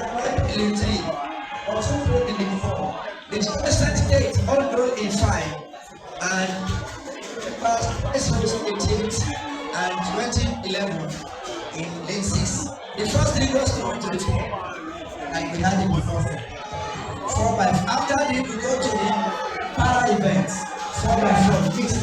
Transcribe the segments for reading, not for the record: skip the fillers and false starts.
in 3, or 2 in 4. The first date all go in 5, and first was 18 and 2011 in lane 6. The first 3 goes to the 4, like we had it before. 4 by 4. After that, we go to the para events. 4 by 4 mixed.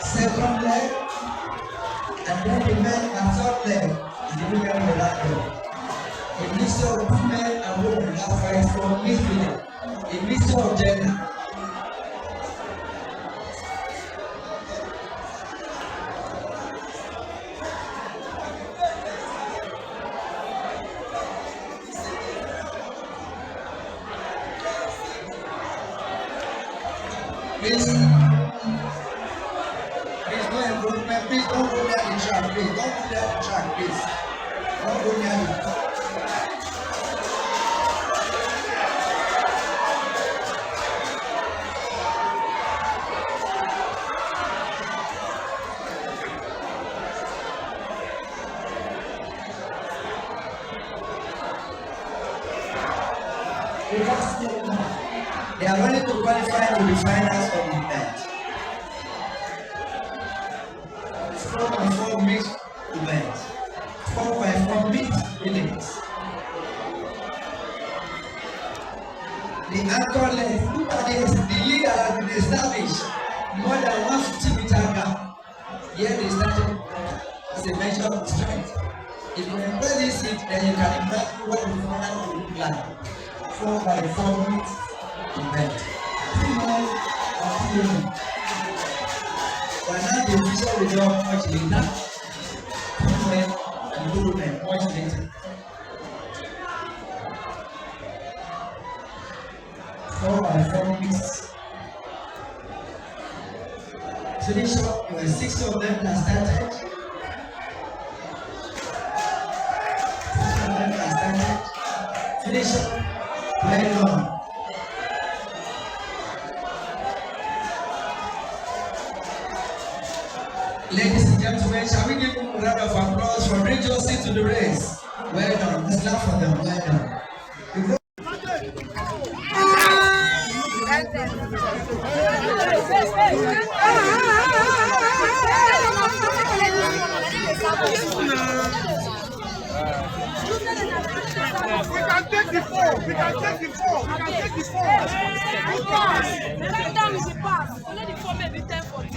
Second leg, and then the men and third leg is the women with that leg. A mixture of women and women that fight for midfield. A mixture of gender. Please don't go near the track, please. Don't go near the track, please. Don't go near the track. They are ready to qualify to the finals of the event. 4 by 4 mixed event. 4 by 4 mixed relays. The anchor length, look at this, the leader has been established more than 150 meter gap. Here they started as a measure of strength. If you compare this seat, then you can imagine what the final will look like. 4 by 4 mixed event. 2 men and 2 women. But now the official result much later. 2 men and 2 women much later. 4 by 4 mixed. Finish up, there were 6 of them that started. 6 of them that started. Finish up, well done. Ladies and gentlemen, shall we give them a round of applause for rejoicing to the race? Well done. Let's clap for them. Well done. We can take the 4. We can take the 4. We can take the 4. Every time we pass, only the 4 may be 10 for 10.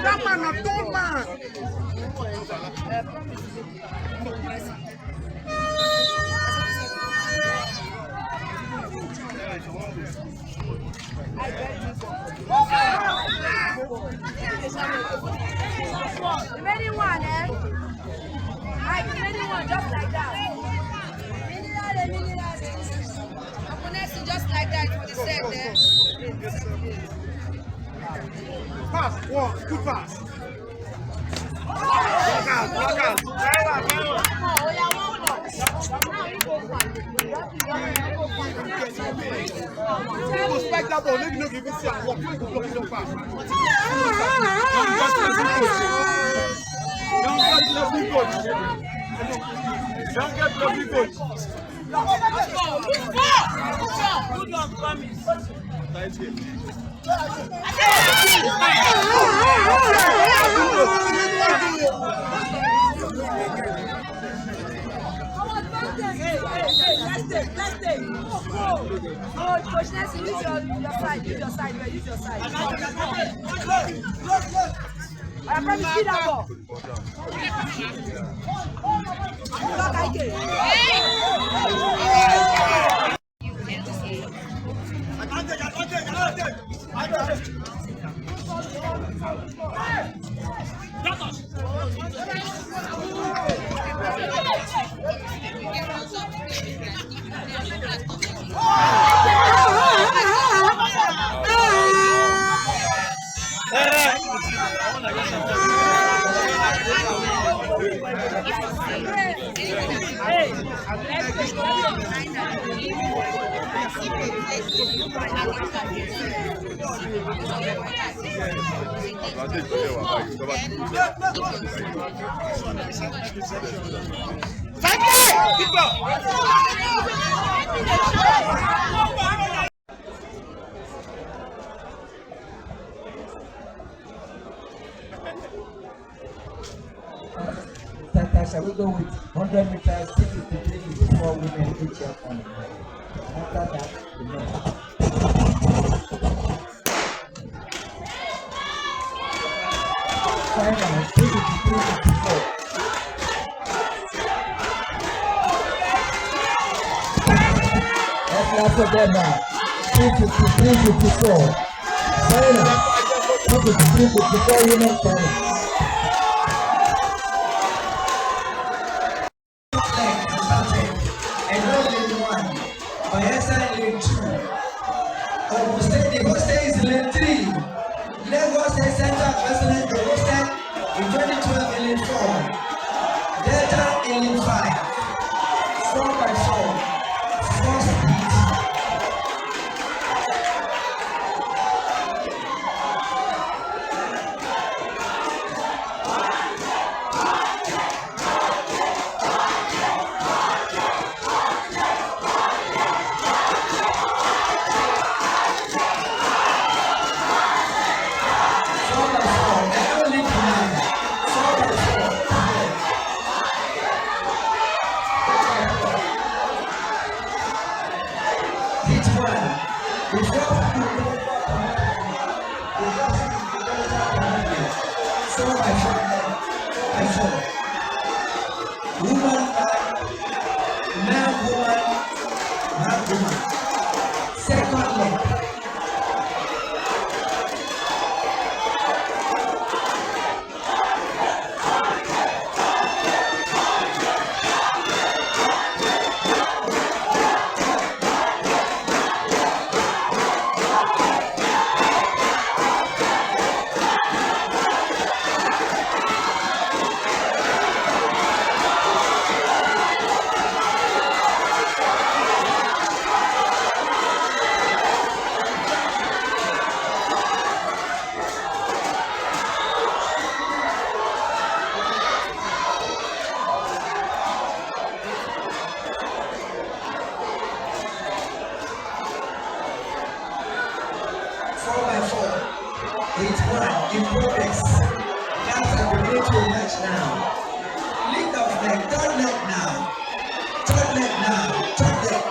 That man, a tall man. The many one, eh? The many one, just like that. Just like that for the set, eh? Pass, one, good pass. Respect that ball, let me know if you see and walk. You go block it up fast. Don't get lovely coach. Good luck, promise. Coach Nancy, use your side, use your side, use your side. I promise you that ball. Look, I get. Shall we go with 100 meters, 53, 54 women each year? After that, the next. Final, 53, 54. That's last of them now. 53, 54. Final, 53, 54 women final. Ogun State, the host is lane 3. Lagos State Central President, the hosted in 2012 in lane 4. Delta in lane 5. 4x4. 4 speed. In progress. That's a military match now. Lead of leg, third leg now. Third leg now. Third leg.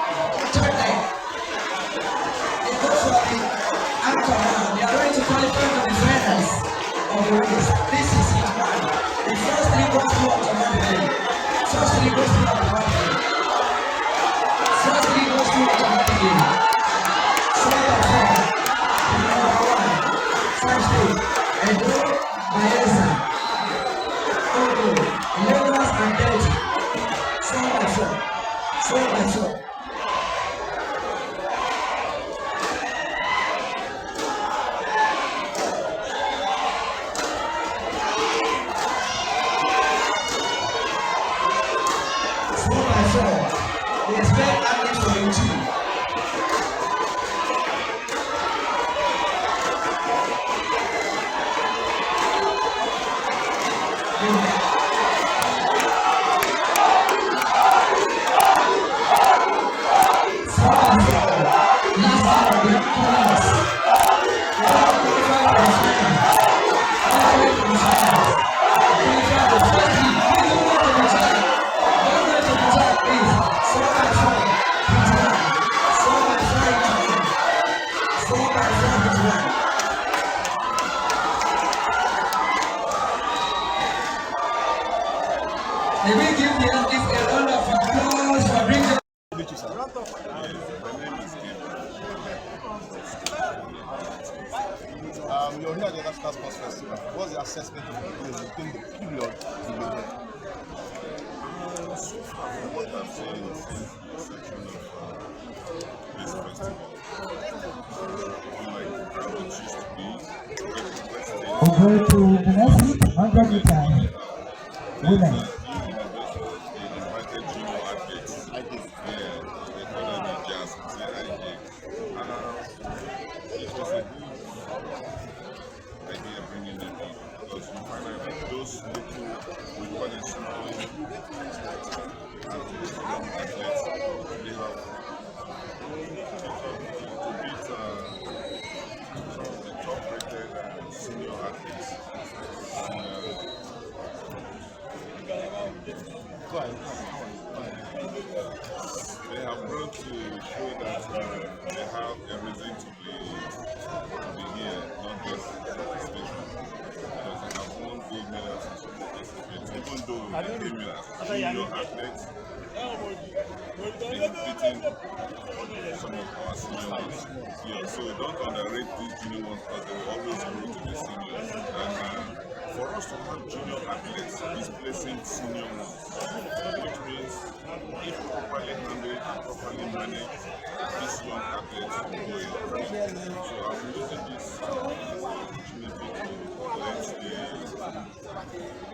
Third leg. of the race. This is it. The first three goes through automatically. First three goes through automatically. First three goes through automatically. 4 by 4. Number 1. First stage. Edo, Oviesan, Ogun, Lagos and Delta. 4 by 4. 4 by 4. They expect athletes for you too. Let me give the athletes a round of applause for bringing them. My name is Dagbo. You're here at the National Sports Festival. What's the assessment of the game within the period you were there? So far, from what I'm saying, is the section of this festival, unlike how it used to be, Over to the next 100 meters. Women. They have brought to show that they have a reason to be here, not just participation. Because they have won gold medals in some of these events, even though they came in as junior athletes, beating some of our senior ones here. So don't underrate these junior ones because they will always go to the seniors. And for us to have junior athletes displacing senior ones, which means if properly handled and properly managed, these young athletes will go in. So I'm using this opportunity to let the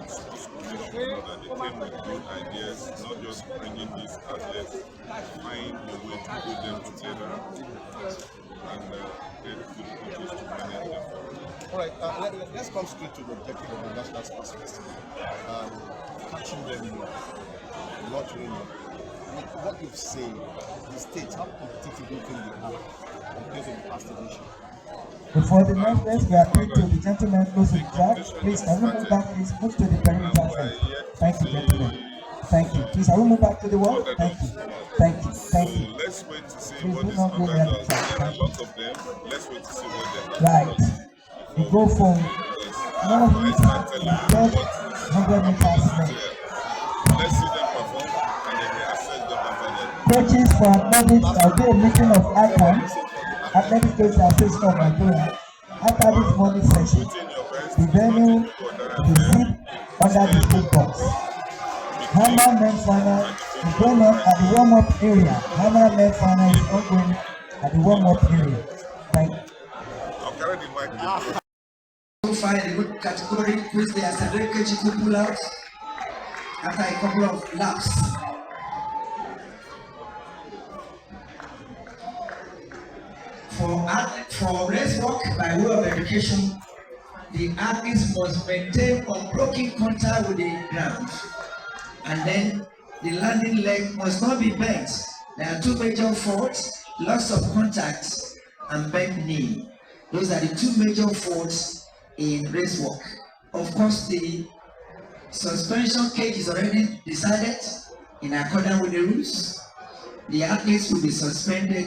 sports commission know that they came with good ideas, not just bringing these athletes, find a way to put them together and get good coaches to manage them. All right, let's come straight to the objective of the National Sports Festival. Catching them, not winning. With what you've seen, the states, how competitive do you think they are compared to the past edition? Before the next race, we are going to the gentleman close in charge. Please, everyone back, please move to the perimeter side. Thank you, gentlemen. Thank you. Please, I will move back to the wall. Thank you. Thank you. Thank you. So let's wait to see Please what do this not go under near does. the track. There are Thank you. lots of them. Let's wait to see what they have. Right. We go from I 100 meters start to telling you the what 100 meters length. let's see them perform and then we assess them after that. Coaches for athletics will do a meeting of icons. Athletics Coach Association of Nigeria. After this morning session, Put in your best, the venue will be sit under the state box. Hammer men final is going on at the warm-up area. Hammer men final is ongoing at the warm-up area. Thank you. I'll carry the mic. So far in the good category, which they are celebrating to pull out after a couple of laps. For race walk by way of education, the athletes must maintain unbroken contact with the ground, and then the landing leg must not be bent. There are two major faults: loss of contact and bent knee. Those are the two major faults in race walk. Of course, the suspension cage is already decided in accordance with the rules. The athletes will be suspended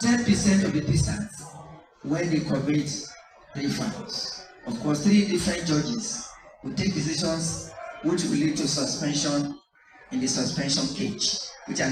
10% of the distance when they commit 3 fouls. Of course, 3 different judges will take decisions which will lead to suspension in the suspension cage, which are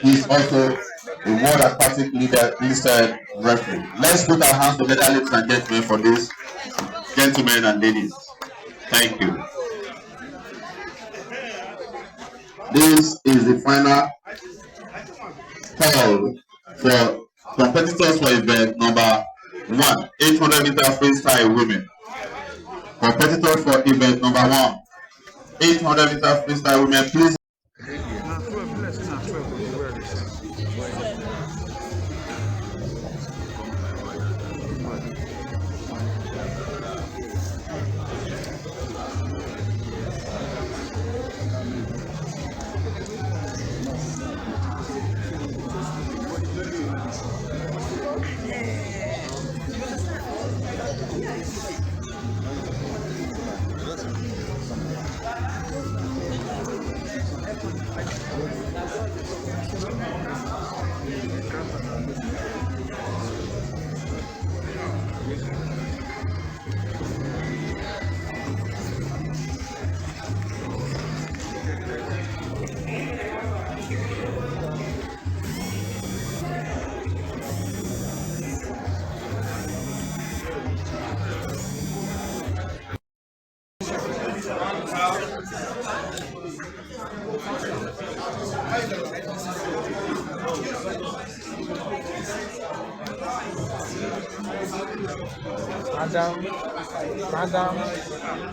He is also a World Aquatic listed referee. Let's put our hands together, ladies and gentlemen, for this, gentlemen and ladies. Thank you. This is the final call for competitors for event number 1, 800 meter freestyle women. Competitors for event number 1, 800 meter freestyle women, please.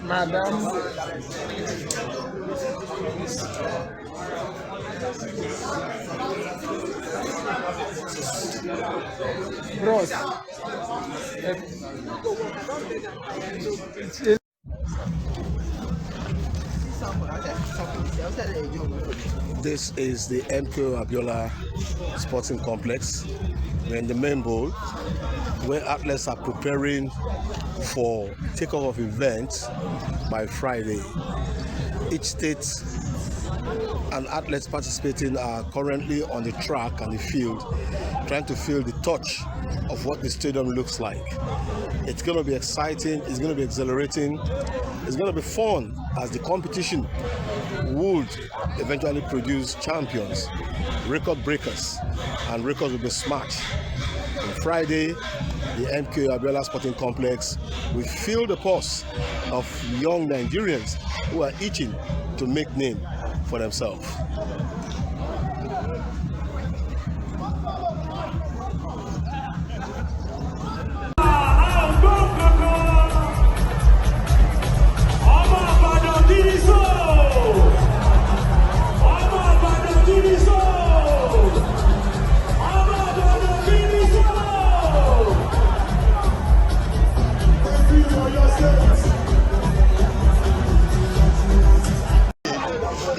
Madam. Bros. This is the MK Abiola Sporting Complex. We're in the main bowl where athletes are preparing for takeoff of events by Friday. Each state and athletes participating are currently on the track and the field, trying to feel the touch of what the stadium looks like. It's going to be exciting, it's going to be exhilarating, it's going to be fun as the competition would eventually produce champions, record breakers, and records will be smashed. On Friday, the MK Abiola Sporting Complex will feel the pulse of young Nigerians who are itching to make name for themselves.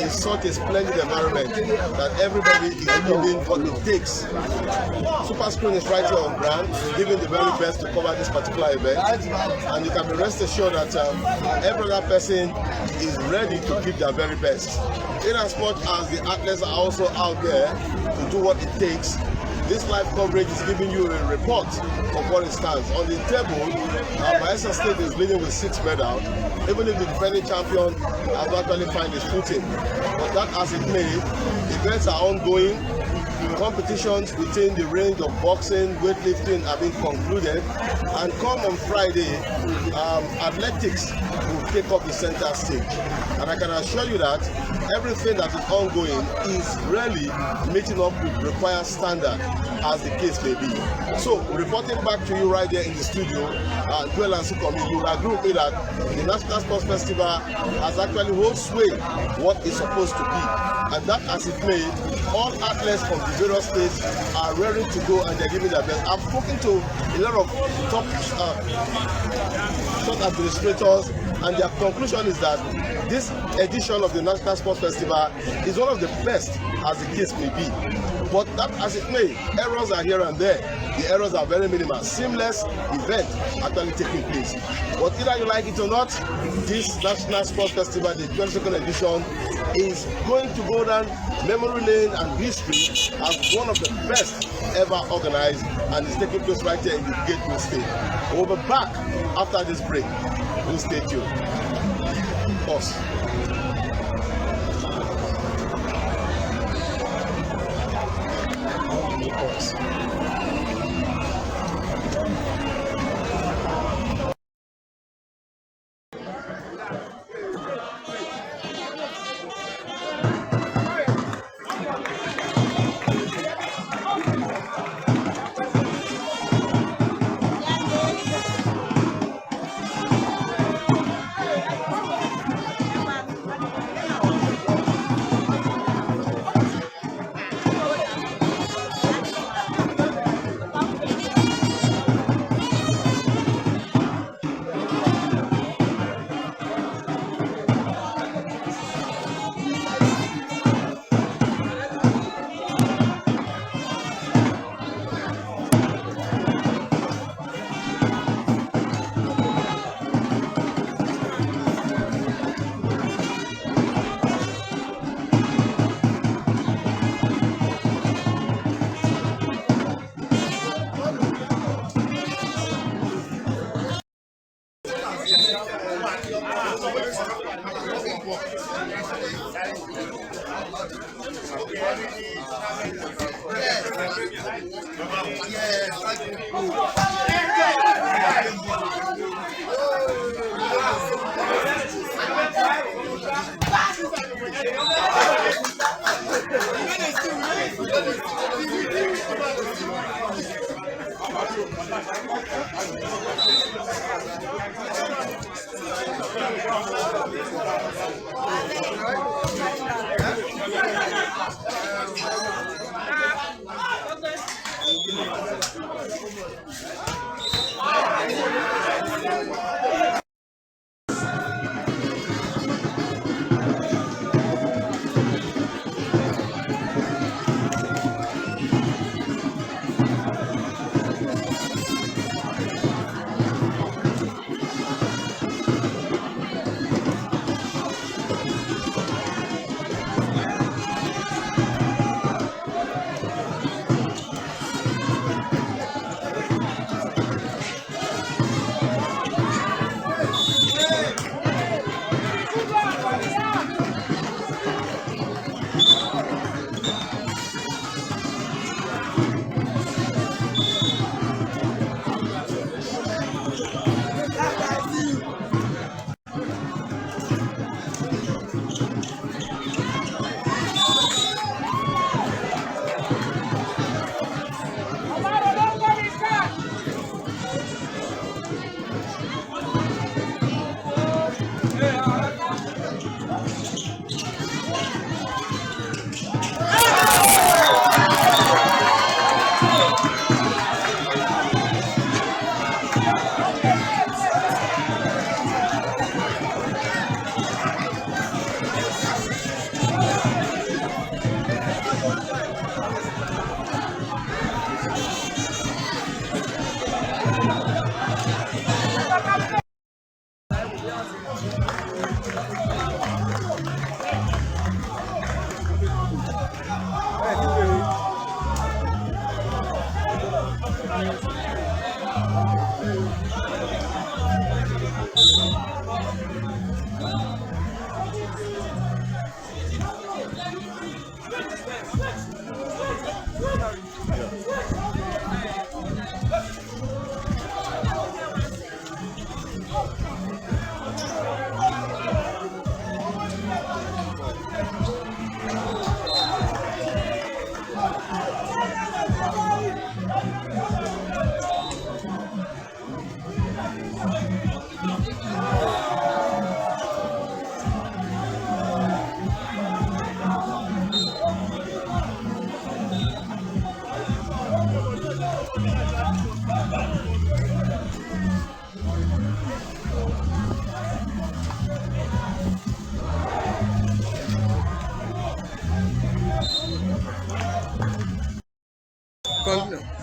Such a splendid environment that everybody is giving what it takes. Super Screen is right here on ground, giving the very best to cover this particular event, and you can be rest assured that every other person is ready to give their very best. In as much as the athletes are also out there to do what it takes, this live coverage is giving you a report of what it stands. On the table, Bayelsa State is leading with 6 medals, even if the defending champion has not actually found his footing. But that as it may, events are ongoing. Competitions within the range of boxing, weightlifting are being concluded, and come on Friday, athletics will take up the center stage. And I can assure you that everything that is ongoing is really meeting up with required standard, as the case may be. So, reporting back to you right there in the studio, Joel and Sukomi, you will agree with me that the National Sports Festival has actually hold sway what it's supposed to be. And that as it may, all athletes from the various states are ready to go and they're giving their best. I've spoken to a lot of top administrators, and their conclusion is that this edition of the National Sports Festival is one of the best, as the case may be. But that as it may, errors are here and there. The errors are very minimal. Seamless event actually taking place. But either you like it or not, this National Sports Festival, the 22nd edition, is going to go down memory lane and history as one of the best ever organized, and it's taking place right here in the Gateway State. We'll be back after this break. We'll stay tuned. Pause.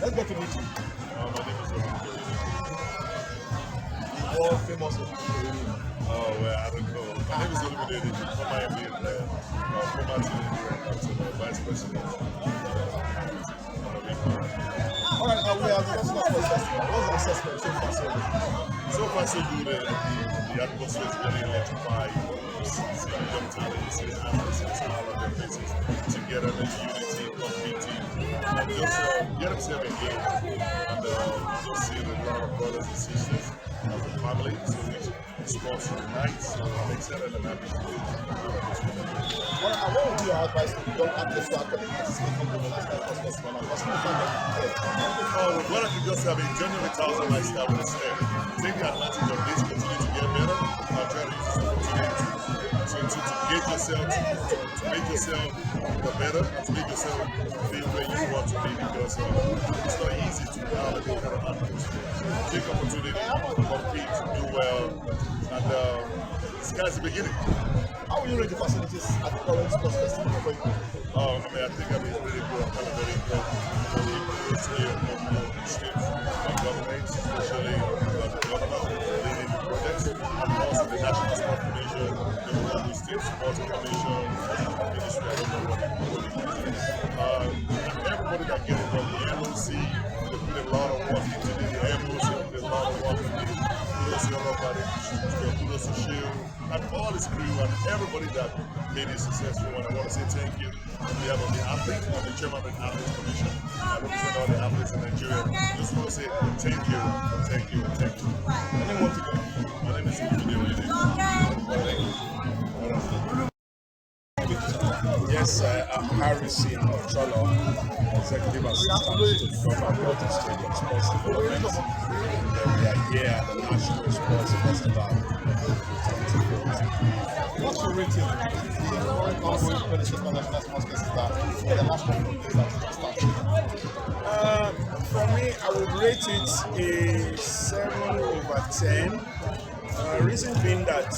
Let's get to meet you. More famous. Oh, well, I don't know. My name is Ogun from Miami, former team vice president. All right, we have the national assessment. What's the assessment so far so good? So far, so good. The atmosphere is very electrified. See the young talent, see the athletes, all of their faces together, there's unity, competing, and just get themselves engaged. And just seeing a lot of brothers and sisters as a family. So it's sports tonight. So I'm excited and happy to be What would be your advice to young athletes who are coming to participate in the national assessment and possibly find them? What if you just have a genuine thousand lifestyle with a step? Take the advantage of this, continue to get better, and try to use this opportunity to get yourself, to make yourself the better, and to make yourself feel where you want to be, because it's not easy to navigate that kind of atmosphere. Take opportunity, compete, do well, and the sky's the beginning. How will you rate the facilities at the current sports festival for you? I think I'm really good. I'm kind of very good. It's here from the state and government, especially the governor leading the projects, and also the National Sport Commission, the Ogun State Sports Commission, Ministry of everybody that get involved, the MOC, they put a lot of work into it. The MOC put a lot of work into it. Kudos to everybody. Kudos Princeswill, and all his crew and everybody that made it successful. And I want to say thank you on behalf of the athlete and the chairman of the Athletes Commission. I represent all the athletes in Nigeria. Just want to say thank you, thank you, thank you. Anyone to go? My name is Ogun. Yes, I'm Harrison Cholo, Executive Assistant to the Governor of the State Sports Development. We are here at the National Sports Festival 2014. What's your rating? The ongoing Princeswill National Sports Festival for the last one that started? For me, I would rate it a 7/10. Reason being that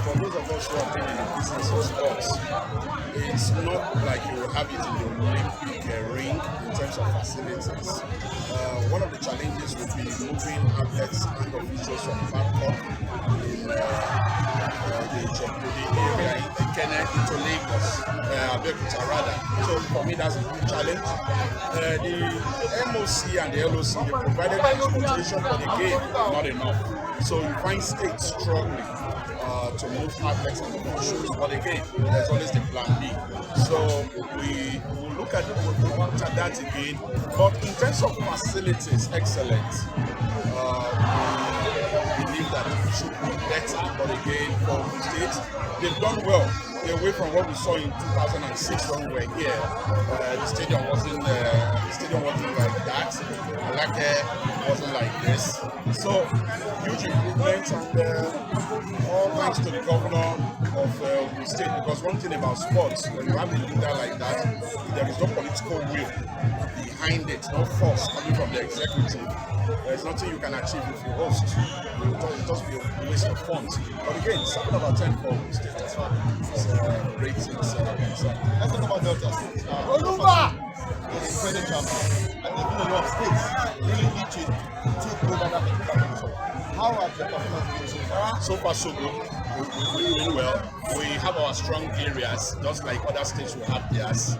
for those of us who have been in the business of sports, it's not like you will have it in the Olympic ring in terms of facilities. One of the challenges would be moving athletes and officials from Bangkok in the area in Kenya into Lagos, Abeokuta rather. So for me, that's a huge challenge. The MOC and the LOC, they provided transportation for the game, not enough. So you find states struggling to move athletes and officials, but again, there's always the plan B. So we will look at that again. But in terms of facilities, excellent. We believe that it should be better, but again, for the states, they've done well. Away from what we saw in 2006 when we were here, the stadium wasn't like that. Alake wasn't like this. So huge improvements, and all thanks to the governor of the state. Because one thing about sports, when you have a leader like that, there is no political will behind it, no force coming from the executive. There's nothing you can achieve if you host. It will just be a waste of funds. But again, 7/10 for the state. That's why it's rating 7%. Let's talk about Delta State. Olumba! It's a champion. And they've been a lot of states really itching to take over that competition. How are the performances been so far? So far, so good. We're doing well. We have our strong areas, just like other states will have theirs.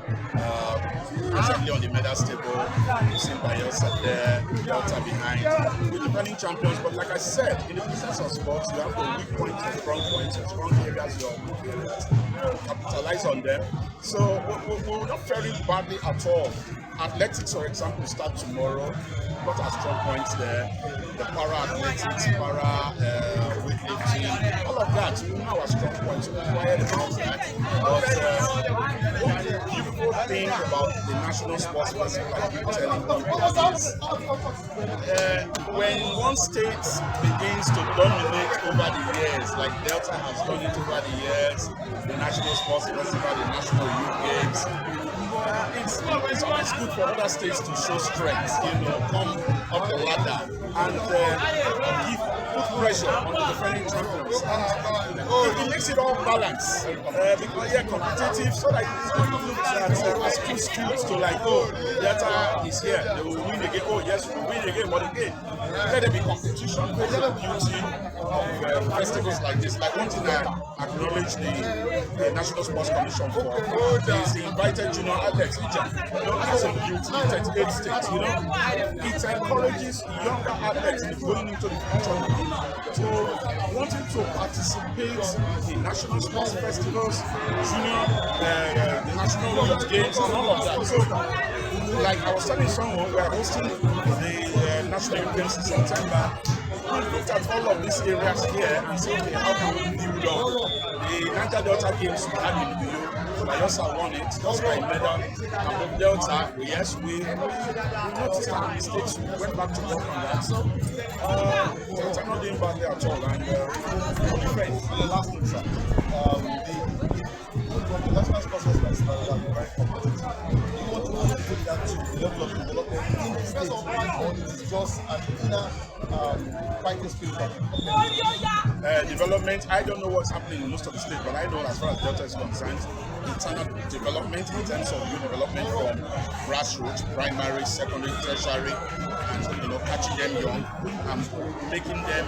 Recently on the medals table, we've seen Bayelsa there, Delta behind. We're defending champions, but like I said, in the business of sports, you have the weak points and strong points, and strong areas, your weak areas. Capitalize on them. So we're not faring badly at all. Athletics, for example, start tomorrow. Got our strong points there. The para athletics, para weightlifting, all of that. We know our strong points. We're quiet about that. But one beautiful thing about the National Sports Festival, I keep telling people, is when one state begins to dominate over the years, like Delta has done it over the years, the National Sports Festival, the National Youth Games, it's always good for other states to show strength, come up the ladder and put pressure on the defending champions. And it makes it all balanced because they're competitive, so that it looks as two schools to like, Delta is here, they will win again. Oh yes, we will win again, but again, let there be competition. There's the beauty of festivals like this. Like one thing I acknowledge the National Sports Commission for is the invited junior athletes. That's a beauty. It's 8 states. It encourages younger athletes going into the future to wanting to participate in national sports festivals, junior, the national youth games, and all of that. So, like I was telling someone, we are hosting the national youth games in September. We looked at all of these areas here and said, okay, how can we build up? The Niger Delta Games we had in Uyo, Bayelsa won it, just by medal. And with Delta, yes, we noticed our mistakes, we went back to work on that. Delta not doing badly at all, and the last thing, sir, the national sports festival are very competitive. You want to put that to the level of development in the state, or it is just an inner fighting spirit? Development, I don't know what's happening in most of the states, but I know as far as Delta is concerned, internal development in terms of youth development from grassroots, primary, secondary, tertiary, and catching them young and making them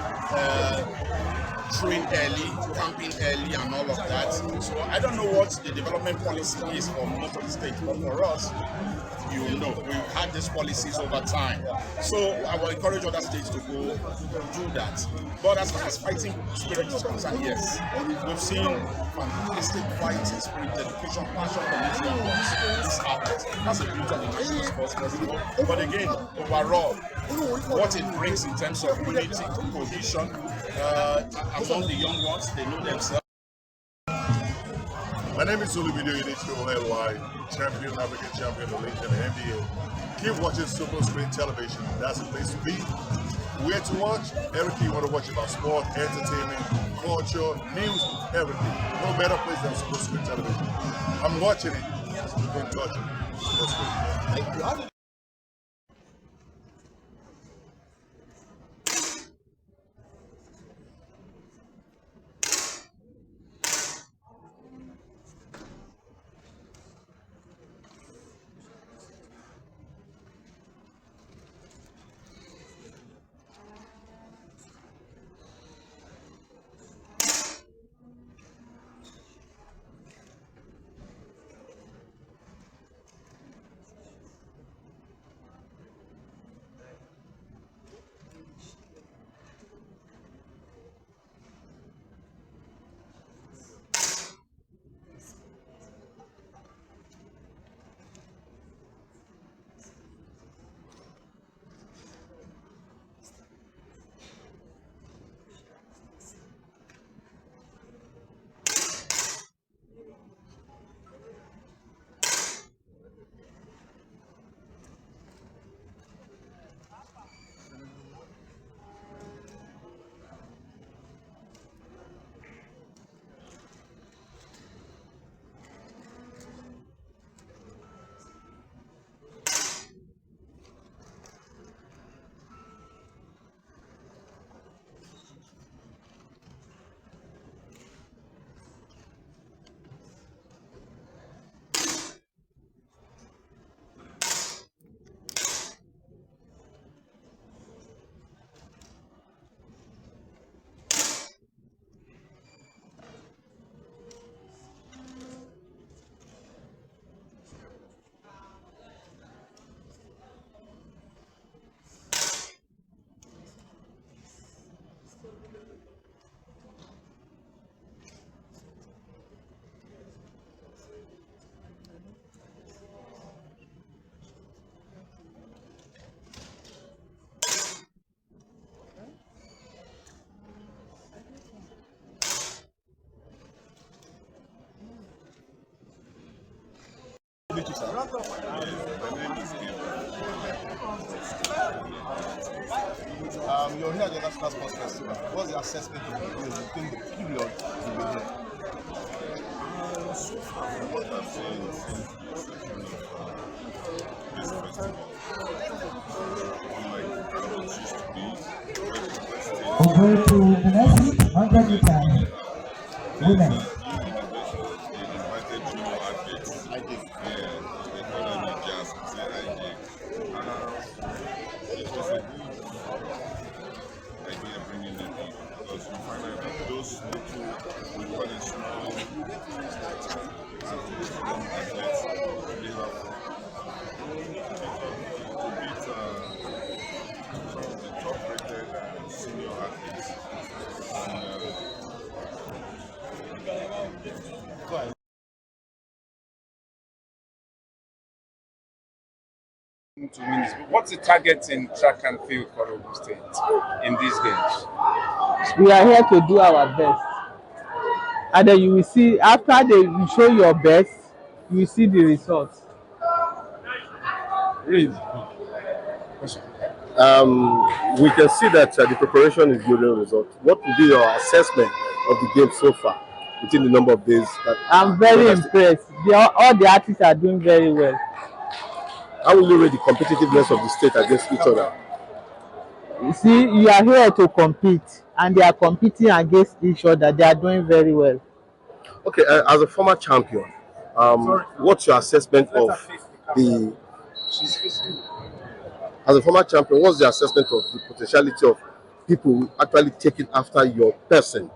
train early, camping early, and all of that. So I don't know what the development policy is for most of the states, but for us, you know, we've had these policies over time. So I will encourage other states to go do that. But as far as fighting spirit is concerned, yes, we've seen fantastic fighting spirit, dedication, passion from these young ones. This outlet. That's the beauty of the National Sports Festival. But again, overall, what it brings in terms of unity, cohesion among the young ones, they know themselves. My name is Olubido Yedicho, champion, African champion of the league in the NBA. Keep watching Super Screen Television. That's the place to be. Where to watch? Everything you want to watch about sport, entertainment, culture, news, everything. No better place than Super Screen Television. I'm watching it. Don't touch it. Super Screen. Thank you. You're here at the National Sports Festival. What's the assessment of the period within the period you've been here? So far, from what I've seen since the inception of this festival, unlike how it used to be, where people stay. Over to the next 100 meters. Women. They invited junior athletes. I did. Yeah, they call them the jazz, say IJ. It was a good idea bringing them in because you find out that those little, we call it small athletes, they have to beat some of the top rated senior athletes. What's the target in track and field for Ogun State in these games? We are here to do our best, and then you will see after you show your best, you will see the results. Really? We can see that the preparation is yielding results. What will be your assessment of the game so far within the number of days? I'm very impressed. All the athletes are doing very well. How will you rate the competitiveness of the state against each other? You see, you are here to compete, and they are competing against each other. They are doing very well. Okay, as a former champion, what's your assessment of the? As a former champion, what's the assessment of the potentiality of people actually taking after your person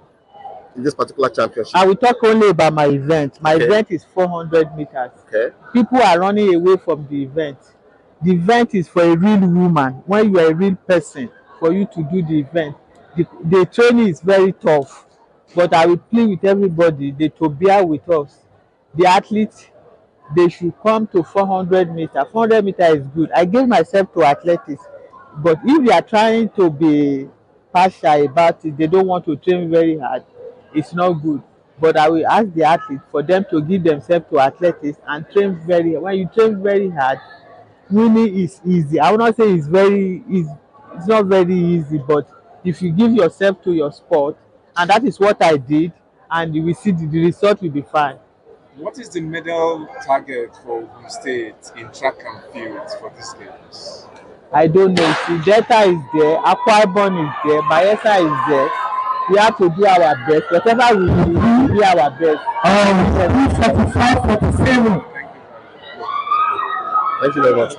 in this particular championship? I will talk only about my event. My Okay. event is 400 meters. Okay. People are running away from the event. The event is for a real woman. When you are a real person, for you to do the event, the training is very tough. But I will plead with everybody to bear with us. The athletes, they should come to 400 meters. 400 meters is good. I gave myself to athletics. But if they are trying to be partial about it, they don't want to train very hard, it's not good. But I will ask the athletes for them to give themselves to athletics and train very hard. When you train very hard, winning is easy. I will not say it's very easy. It's not very easy, but if you give yourself to your sport, and that is what I did, and you will see the result will be fine. What is the medal target for Ogun State in track and field for these games? I don't know. See, Delta is there, Akwa Ibom is there, Bayelsa is there. We have to do our best. Whatever we do our best. 45, 47. Thank you very much.